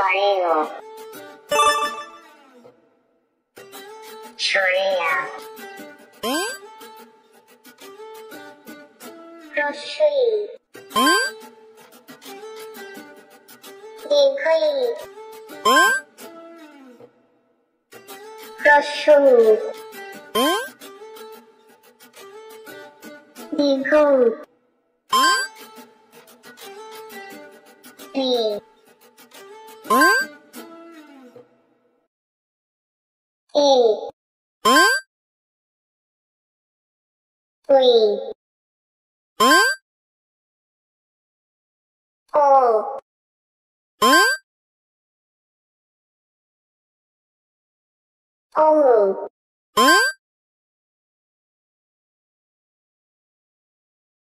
Choreo. Chorea. Roshui. Dighoi. Roshui. Dighoi. Di. E. We. O. Omu.